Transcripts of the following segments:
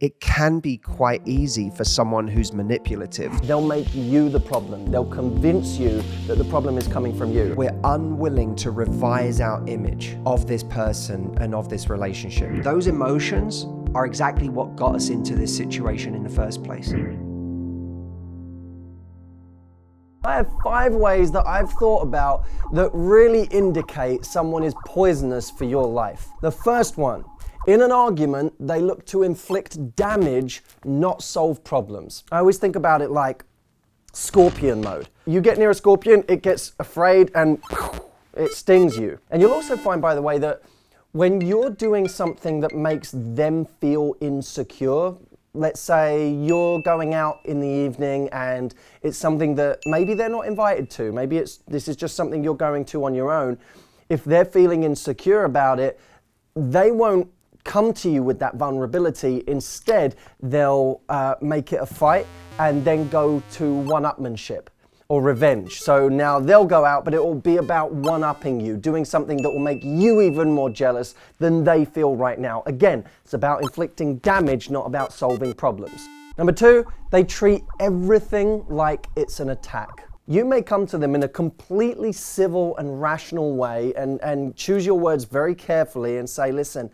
It can be quite easy for someone who's manipulative. They'll make you the problem. They'll convince you that the problem is coming from you. We're unwilling to revise our image of this person and of this relationship. Those emotions are exactly what got us into this situation in the first place. I have 5 ways that I've thought about that really indicate someone is poisonous for your life. The first one, in an argument, they look to inflict damage, not solve problems. I always think about it like scorpion mode. You get near a scorpion, it gets afraid and it stings you. And you'll also find, by the way, that when you're doing something that makes them feel insecure, let's say you're going out in the evening and it's something that maybe they're not invited to, maybe this is just something you're going to on your own. If they're feeling insecure about it, they won't come to you with that vulnerability. Instead, they'll make it a fight and then go to one-upmanship or revenge. So now they'll go out, but it will be about one-upping you, doing something that will make you even more jealous than they feel right now. Again, it's about inflicting damage, not about solving problems. Number 2, they treat everything like it's an attack. You may come to them in a completely civil and rational way and choose your words very carefully and say, listen,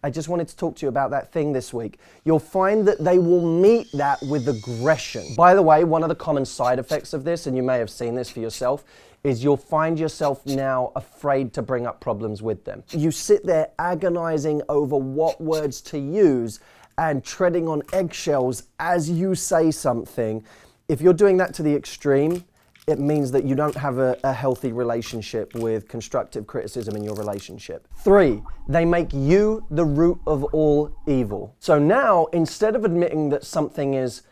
I just wanted to talk to you about that thing this week. You'll find that they will meet that with aggression. By the way, one of the common side effects of this, and you may have seen this for yourself, is you'll find yourself now afraid to bring up problems with them. You sit there agonizing over what words to use and treading on eggshells as you say something. If you're doing that to the extreme, it means that you don't have a healthy relationship with constructive criticism in your relationship. 3, they make you the root of all evil. So now, instead of admitting that something is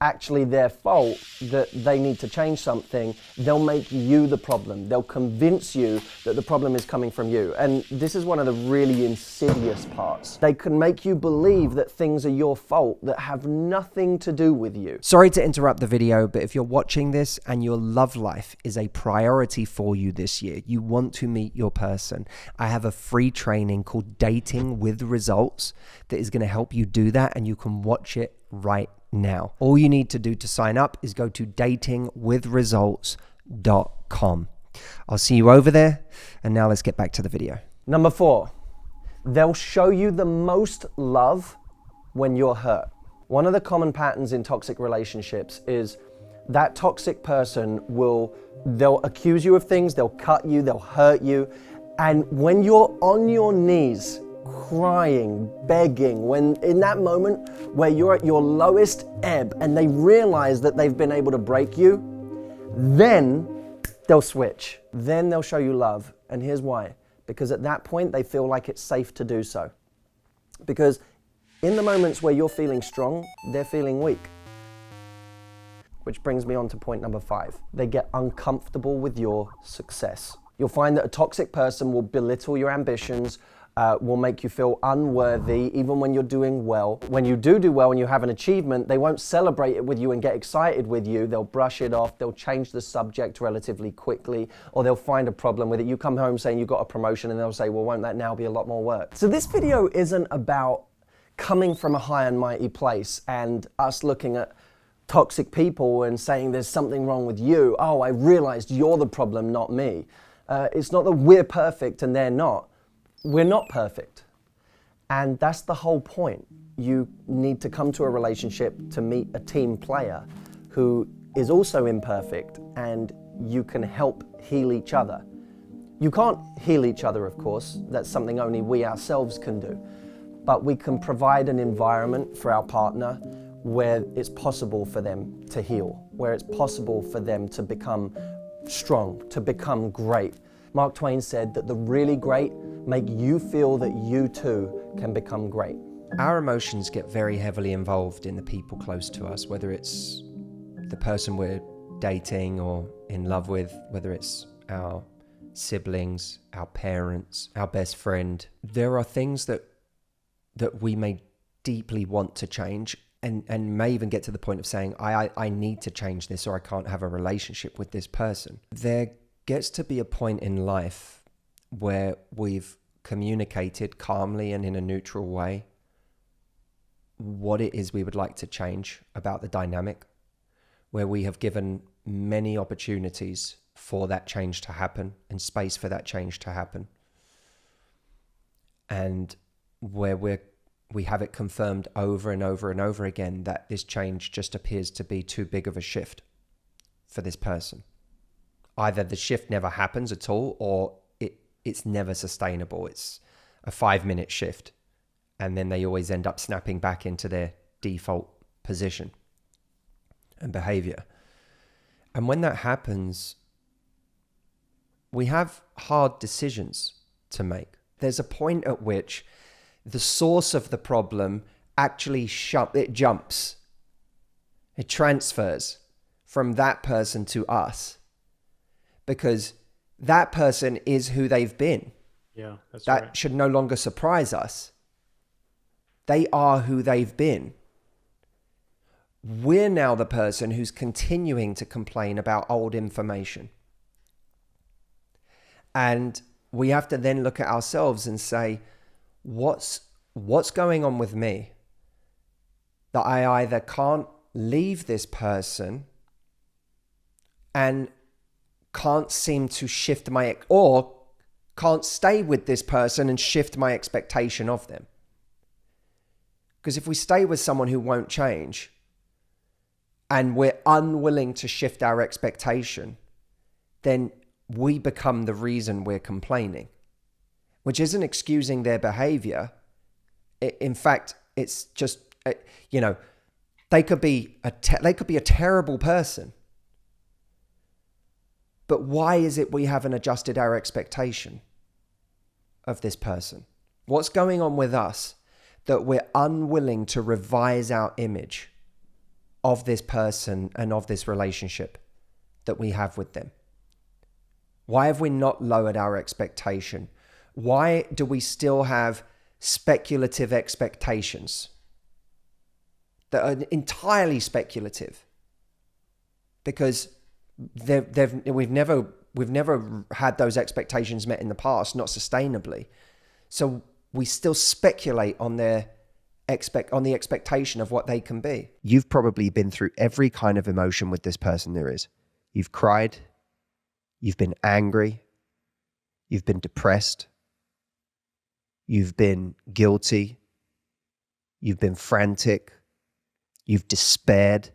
actually their fault, that they need to change something, they'll make you the problem. They'll convince you that the problem is coming from you. And this is one of the really insidious parts. They can make you believe that things are your fault that have nothing to do with you. Sorry to interrupt the video, but if you're watching this and your love life is a priority for you this year, you want to meet your person, I have a free training called Dating with Results that is going to help you do that, and you can watch it right now. All you need to do to sign up is go to datingwithresults.com. I'll see you over there, and now let's get back to the video. Number 4, they'll show you the most love when you're hurt. One of the common patterns in toxic relationships is that toxic person they'll accuse you of things, they'll cut you, they'll hurt you, and when you're on your knees, crying, begging, when in that moment where you're at your lowest ebb and they realize that they've been able to break you, then they'll switch. Then they'll show you love. And here's why. Because at that point, they feel like it's safe to do so. Because in the moments where you're feeling strong, they're feeling weak. Which brings me on to point number 5. They get uncomfortable with your success. You'll find that a toxic person will belittle your ambitions, will make you feel unworthy even when you're doing well. When you do well and you have an achievement, they won't celebrate it with you and get excited with you. They'll brush it off, they'll change the subject relatively quickly, or they'll find a problem with it. You come home saying you got a promotion and they'll say, well, won't that now be a lot more work? So this video isn't about coming from a high and mighty place and us looking at toxic people and saying there's something wrong with you. Oh, I realized you're the problem, not me. It's not that we're perfect and they're not. We're not perfect. And that's the whole point. You need to come to a relationship to meet a team player who is also imperfect, and you can help heal each other. You can't heal each other, of course. That's something only we ourselves can do. But we can provide an environment for our partner where it's possible for them to heal, where it's possible for them to become strong, to become great. Mark Twain said that the really great make you feel that you too can become great. Our emotions get very heavily involved in the people close to us, whether it's the person we're dating or in love with, whether it's our siblings, our parents, our best friend. There are things that we may deeply want to change and may even get to the point of saying, I need to change this, or I can't have a relationship with this person. There gets to be a point in life where we've communicated calmly and in a neutral way what it is we would like to change about the dynamic, where we have given many opportunities for that change to happen and space for that change to happen. And where we have it confirmed over and over and over again that this change just appears to be too big of a shift for this person. Either the shift never happens at all, or it's never sustainable. It's a 5-minute shift, and then they always end up snapping back into their default position and behavior. And when that happens, we have hard decisions to make. There's a point at which the source of the problem actually jumps. It transfers from that person to us, because that person is who they've been. Yeah, that's that right. should no longer surprise us. They are who they've been. We're now the person who's continuing to complain about old information. And we have to then look at ourselves and say, what's going on with me that I either can't leave this person and can't seem to shift or can't stay with this person and shift my expectation of them. Because if we stay with someone who won't change and we're unwilling to shift our expectation, then we become the reason we're complaining, which isn't excusing their behavior. In fact, it's just, they could be a terrible person. But why is it we haven't adjusted our expectation of this person? What's going on with us that we're unwilling to revise our image of this person and of this relationship that we have with them? Why have we not lowered our expectation? Why do we still have speculative expectations that are entirely speculative? Because we've never had those expectations met in the past, not sustainably. So we still speculate on the expectation of what they can be. You've probably been through every kind of emotion with this person there is. You've cried, you've been angry, you've been depressed, you've been guilty, you've been frantic, you've despaired.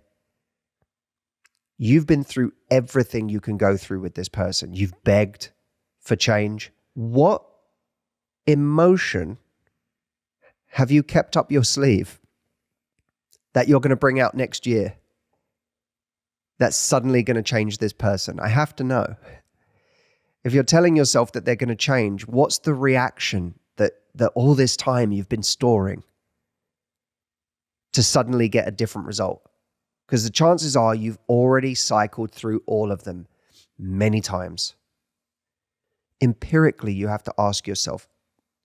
You've been through everything you can go through with this person. You've begged for change. What emotion have you kept up your sleeve that you're going to bring out next year that's suddenly going to change this person? I have to know. If you're telling yourself that they're going to change, what's the reaction that all this time you've been storing to suddenly get a different result? Because the chances are you've already cycled through all of them many times. Empirically, you have to ask yourself,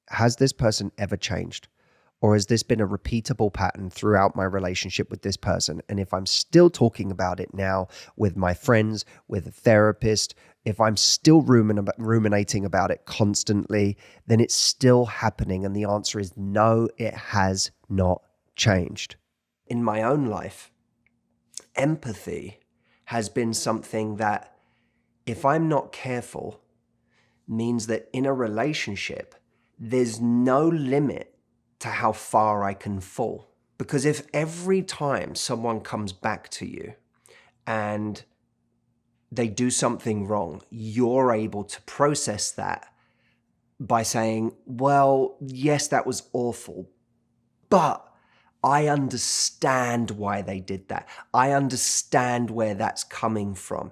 has this person ever changed? Or has this been a repeatable pattern throughout my relationship with this person? And if I'm still talking about it now with my friends, with a therapist, if I'm still ruminating about it constantly, then it's still happening. And the answer is no, it has not changed. In my own life, empathy has been something that, if I'm not careful, means that in a relationship, there's no limit to how far I can fall. Because if every time someone comes back to you and they do something wrong, you're able to process that by saying, well, yes, that was awful, but I understand why they did that. I understand where that's coming from.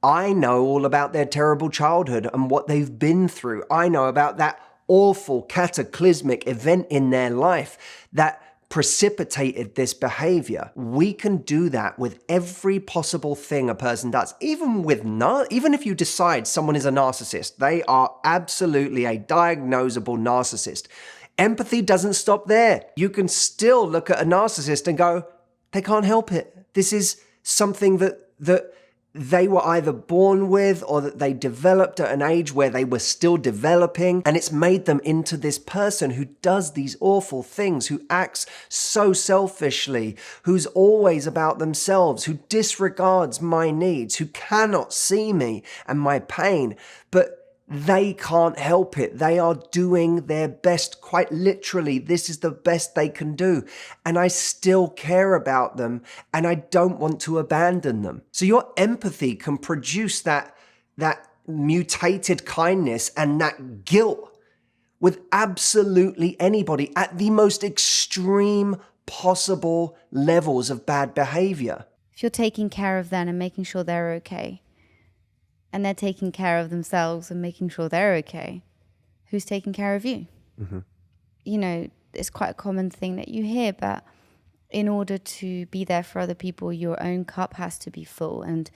I know all about their terrible childhood and what they've been through. I know about that awful cataclysmic event in their life that precipitated this behavior. We can do that with every possible thing a person does. Even if you decide someone is a narcissist, they are absolutely a diagnosable narcissist. Empathy doesn't stop there. You can still look at a narcissist and go, they can't help it. This is something that they were either born with or that they developed at an age where they were still developing, and it's made them into this person who does these awful things, who acts so selfishly, who's always about themselves, who disregards my needs, who cannot see me and my pain, but they can't help it. They are doing their best. Quite literally, this is the best they can do. And I still care about them and I don't want to abandon them. So your empathy can produce that mutated kindness and that guilt with absolutely anybody at the most extreme possible levels of bad behavior. If you're taking care of them and making sure they're okay, and they're taking care of themselves and making sure they're okay, who's taking care of you? Mm-hmm. You know, it's quite a common thing that you hear, but in order to be there for other people, your own cup has to be full. And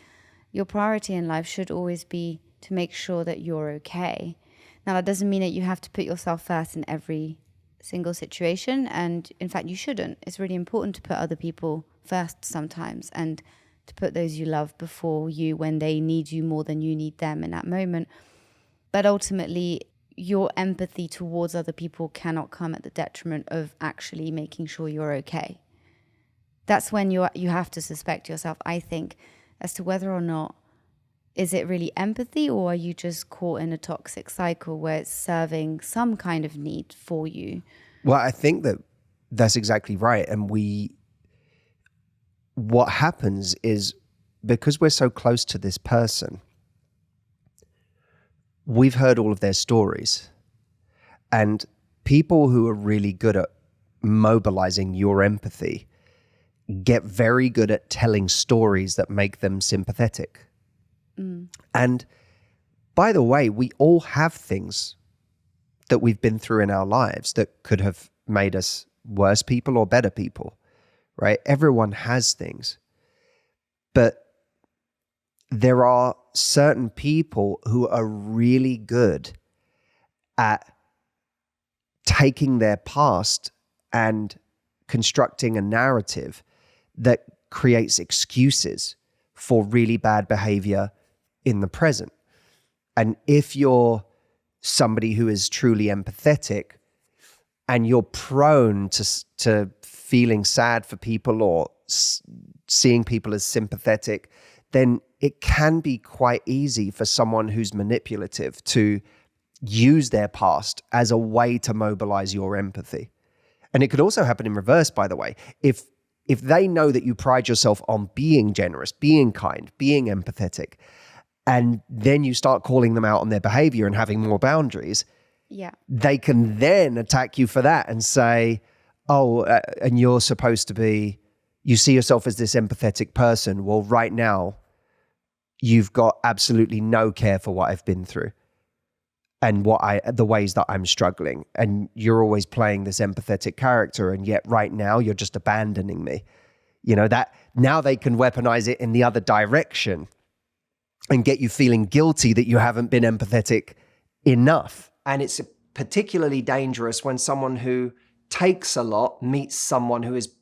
your priority in life should always be to make sure that you're okay. Now, that doesn't mean that you have to put yourself first in every single situation. And in fact, you shouldn't. It's really important to put other people first sometimes, and to put those you love before you when they need you more than you need them in that moment. But ultimately, your empathy towards other people cannot come at the detriment of actually making sure you're okay. That's when you have to suspect yourself, I think, as to whether or not, is it really empathy, or are you just caught in a toxic cycle where it's serving some kind of need for you? Well, I think that's exactly right. And what happens is, because we're so close to this person, we've heard all of their stories. And people who are really good at mobilizing your empathy get very good at telling stories that make them sympathetic. Mm. And by the way, we all have things that we've been through in our lives that could have made us worse people or better people. Right? Everyone has things. But there are certain people who are really good at taking their past and constructing a narrative that creates excuses for really bad behavior in the present. And if you're somebody who is truly empathetic and you're prone to feeling sad for people or seeing people as sympathetic, then it can be quite easy for someone who's manipulative to use their past as a way to mobilize your empathy. And it could also happen in reverse, by the way. If they know that you pride yourself on being generous, being kind, being empathetic, and then you start calling them out on their behavior and having more boundaries, they can then attack you for that and say, and you're supposed to be, you see yourself as this empathetic person. Well, right now, you've got absolutely no care for what I've been through and the ways that I'm struggling. And you're always playing this empathetic character. And yet right now, you're just abandoning me. You know, that now they can weaponize it in the other direction and get you feeling guilty that you haven't been empathetic enough. And it's particularly dangerous when someone who takes a lot meets someone who is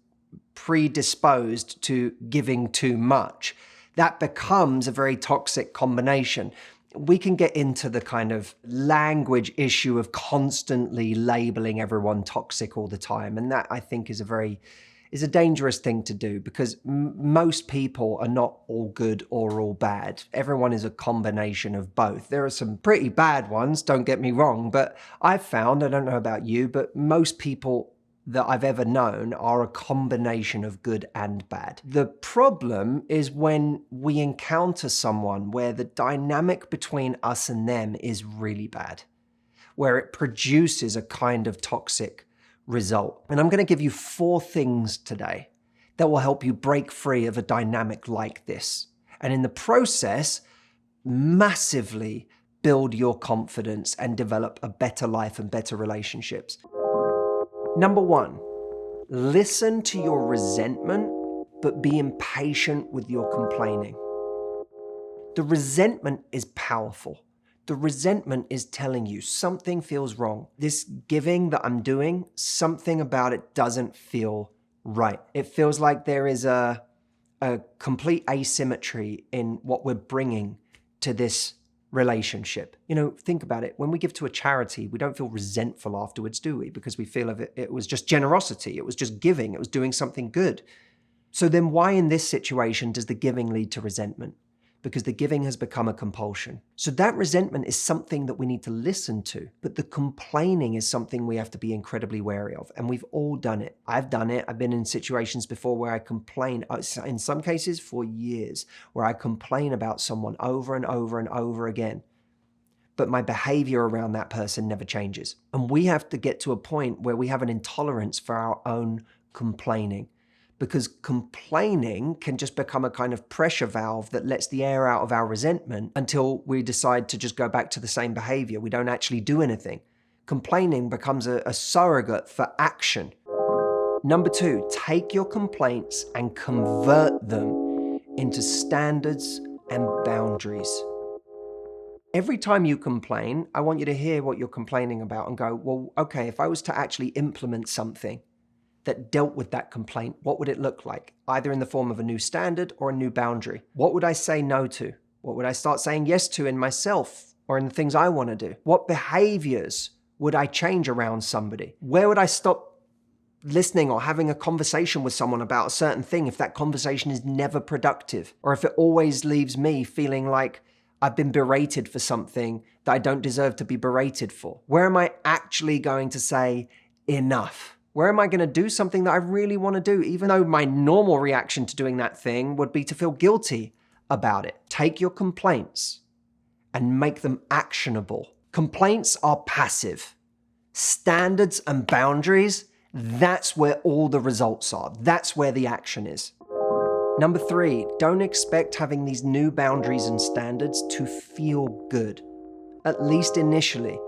predisposed to giving too much. That becomes a very toxic combination. We can get into the kind of language issue of constantly labeling everyone toxic all the time. And that, I think, is a dangerous thing to do, because most people are not all good or all bad. Everyone is a combination of both. There are some pretty bad ones, don't get me wrong, but I've found, I don't know about you, but most people that I've ever known are a combination of good and bad. The problem is when we encounter someone where the dynamic between us and them is really bad, where it produces a kind of toxic result. And I'm going to give you 4 things today that will help you break free of a dynamic like this. And in the process, massively build your confidence and develop a better life and better relationships. Number 1, listen to your resentment, but be impatient with your complaining. The resentment is powerful. The resentment is telling you something feels wrong. This giving that I'm doing, something about it doesn't feel right. It feels like there is a a complete asymmetry in what we're bringing to this relationship. Think about it. When we give to a charity, we don't feel resentful afterwards, do we? Because we feel it was just generosity. It was just giving. It was doing something good. So then why in this situation does the giving lead to resentment? Because the giving has become a compulsion. So that resentment is something that we need to listen to, but the complaining is something we have to be incredibly wary of. And we've all done it. I've done it. I've been in situations before where I complain, in some cases for years, where I complain about someone over and over and over again. But my behavior around that person never changes. And we have to get to a point where we have an intolerance for our own complaining. Because complaining can just become a kind of pressure valve that lets the air out of our resentment until we decide to just go back to the same behavior. We don't actually do anything. Complaining becomes a surrogate for action. Number 2, take your complaints and convert them into standards and boundaries. Every time you complain, I want you to hear what you're complaining about and go, well, okay, if I was to actually implement something that dealt with that complaint, what would it look like? Either in the form of a new standard or a new boundary. What would I say no to? What would I start saying yes to in myself or in the things I want to do? What behaviors would I change around somebody? Where would I stop listening or having a conversation with someone about a certain thing if that conversation is never productive? Or if it always leaves me feeling like I've been berated for something that I don't deserve to be berated for? Where am I actually going to say enough? Where am I going to do something that I really want to do, even though my normal reaction to doing that thing would be to feel guilty about it? Take your complaints and make them actionable. Complaints are passive. Standards and boundaries, that's where all the results are. That's where the action is. Number 3, don't expect having these new boundaries and standards to feel good, at least initially.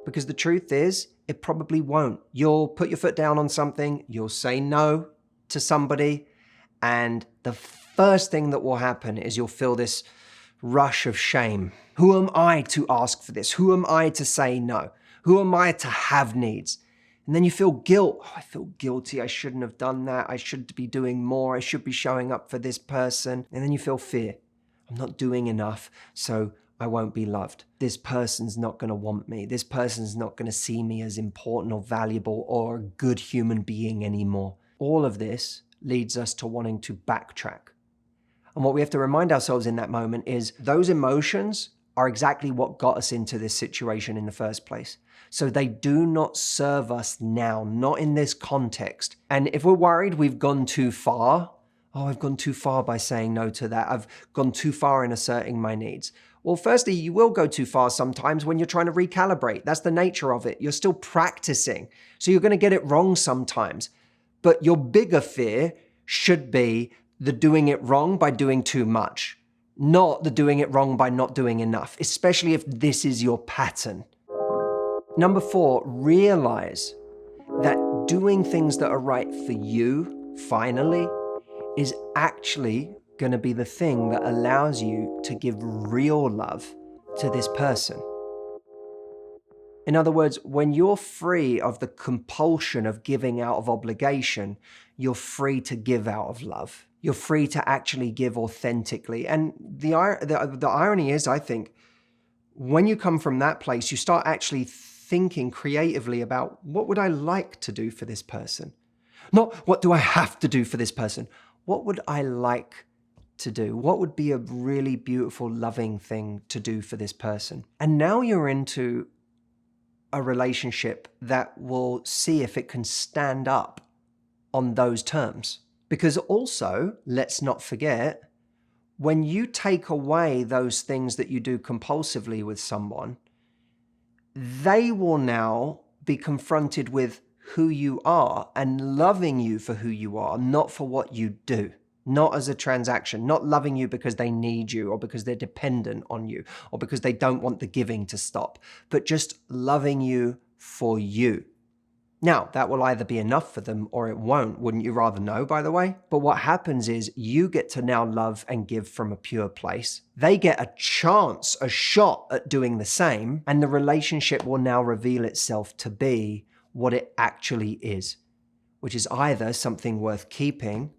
Because the truth is, it probably won't. You'll put your foot down on something, you'll say no to somebody, and the first thing that will happen is you'll feel this rush of shame. Who am I to ask for this? Who am I to say no? Who am I to have needs? And then you feel guilt. Oh, I feel guilty. I shouldn't have done that. I should be doing more. I should be showing up for this person. And then you feel fear. I'm not doing enough, so I won't be loved. This person's not going to want me. This person's not going to see me as important or valuable or a good human being anymore. All of this leads us to wanting to backtrack. And what we have to remind ourselves in that moment is those emotions are exactly what got us into this situation in the first place. So they do not serve us now, not in this context. And if we're worried we've gone too far, I've gone too far by saying no to that. I've gone too far in asserting my needs. Well, firstly, you will go too far sometimes when you're trying to recalibrate. That's the nature of it. You're still practicing. So you're going to get it wrong sometimes. But your bigger fear should be the doing it wrong by doing too much, not the doing it wrong by not doing enough, especially if this is your pattern. Number 4, realize that doing things that are right for you, finally, is actually going to be the thing that allows you to give real love to this person. In other words, when you're free of the compulsion of giving out of obligation, you're free to give out of love. You're free to actually give authentically. And the irony is, I think, when you come from that place, you start actually thinking creatively about what would I like to do for this person? Not what do I have to do for this person? What would I like to do? What would be a really beautiful, loving thing to do for this person? And now you're into a relationship that will see if it can stand up on those terms. Because also, let's not forget, when you take away those things that you do compulsively with someone, they will now be confronted with who you are and loving you for who you are, not for what you do. Not as a transaction, not loving you because they need you or because they're dependent on you or because they don't want the giving to stop, but just loving you for you. Now, that will either be enough for them or it won't. Wouldn't you rather know, by the way? But what happens is you get to now love and give from a pure place. They get a chance, a shot at doing the same, and the relationship will now reveal itself to be what it actually is, which is either something worth keeping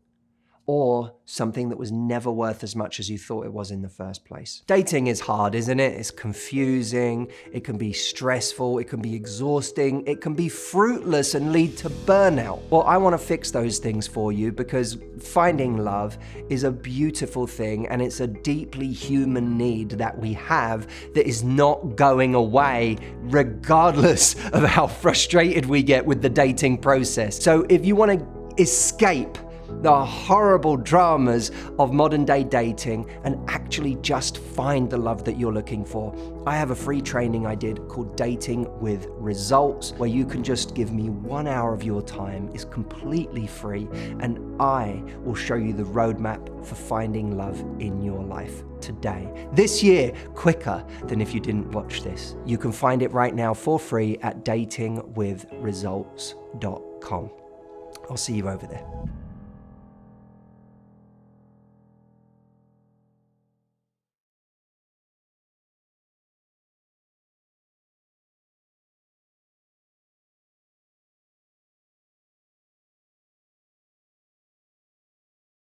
or something that was never worth as much as you thought it was in the first place. Dating is hard, isn't it? It's confusing, it can be stressful, it can be exhausting, it can be fruitless and lead to burnout. Well, I want to fix those things for you because finding love is a beautiful thing and it's a deeply human need that we have that is not going away regardless of how frustrated we get with the dating process. So if you want to escape the horrible dramas of modern day dating and actually just find the love that you're looking for, I have a free training I did called Dating with Results, where you can just give me 1 hour of your time. It's completely free, and I will show you the roadmap for finding love in your life today. This year, quicker than if you didn't watch this. You can find it right now for free at datingwithresults.com. I'll see you over there.